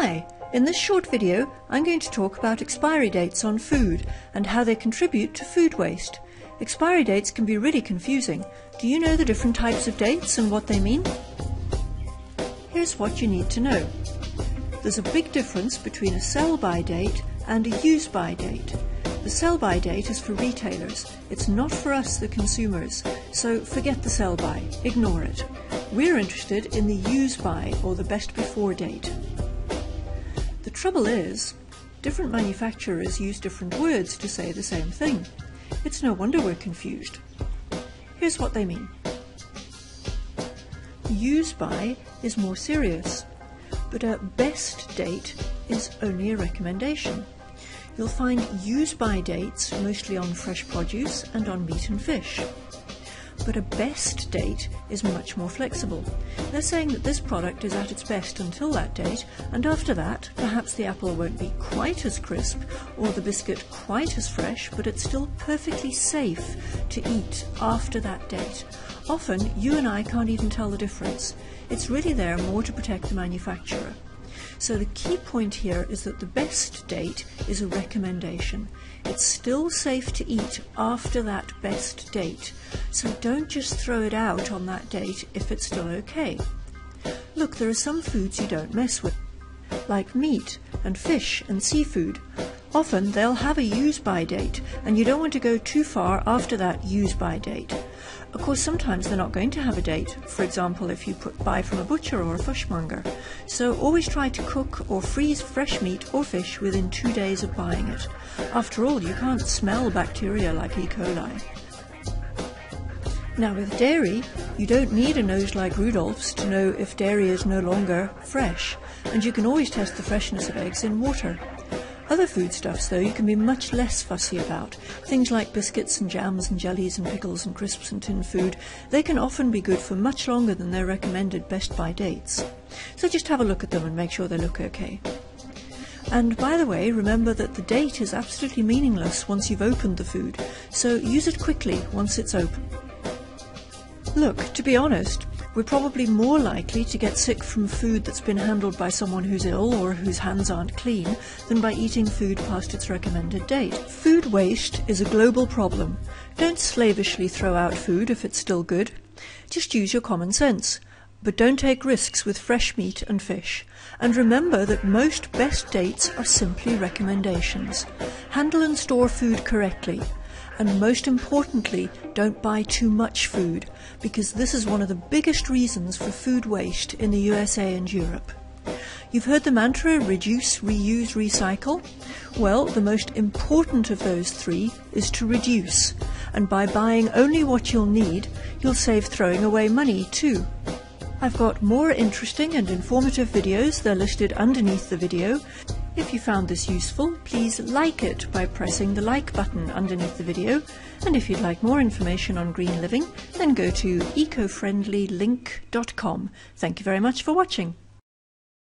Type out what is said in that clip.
Hi! In this short video I'm going to talk about expiry dates on food and how they contribute to food waste. Expiry dates can be really confusing. Do you know the different types of dates and what they mean? Here's what you need to know. There's a big difference between a sell-by date and a use-by date. The sell-by date is for retailers. It's not for us, the consumers. So forget the sell-by. Ignore it. We're interested in the use-by, or the best before date. The trouble is, different manufacturers use different words to say the same thing. It's no wonder we're confused. Here's what they mean. Use-by is more serious, but a best date is only a recommendation. You'll find use-by dates mostly on fresh produce and on meat and fish. But a best date is much more flexible. They're saying that this product is at its best until that date, and after that, perhaps the apple won't be quite as crisp or the biscuit quite as fresh, but it's still perfectly safe to eat after that date. Often, you and I can't even tell the difference. It's really there more to protect the manufacturer. So the key point here is that the best date is a recommendation. It's still safe to eat after that best date, so don't just throw it out on that date if it's still okay. Look, there are some foods you don't mess with, like meat and fish and seafood. Often they'll have a use-by date, and you don't want to go too far after that use-by date. Of course, sometimes they're not going to have a date, for example if you buy from a butcher or a fishmonger. So always try to cook or freeze fresh meat or fish within 2 days of buying it. After all, you can't smell bacteria like E. coli. Now with dairy, you don't need a nose like Rudolph's to know if dairy is no longer fresh, and you can always test the freshness of eggs in water. Other foodstuffs, though, you can be much less fussy about. Things like biscuits and jams and jellies and pickles and crisps and tin food, they can often be good for much longer than their recommended best-by dates. So just have a look at them and make sure they look okay. And by the way, remember that the date is absolutely meaningless once you've opened the food, so use it quickly once it's open. Look, to be honest, we're probably more likely to get sick from food that's been handled by someone who's ill or whose hands aren't clean than by eating food past its recommended date. Food waste is a global problem. Don't slavishly throw out food if it's still good. Just use your common sense. But don't take risks with fresh meat and fish. And remember that most best dates are simply recommendations. Handle and store food correctly. And most importantly, don't buy too much food, because this is one of the biggest reasons for food waste in the USA and Europe. You've heard the mantra, reduce, reuse, recycle? Well, the most important of those three is to reduce, and by buying only what you'll need, you'll save throwing away money too. I've got more interesting and informative videos. They're listed underneath the video. If you found this useful, please like it by pressing the like button underneath the video. And if you'd like more information on green living, then go to ecofriendlylink.com. Thank you very much for watching.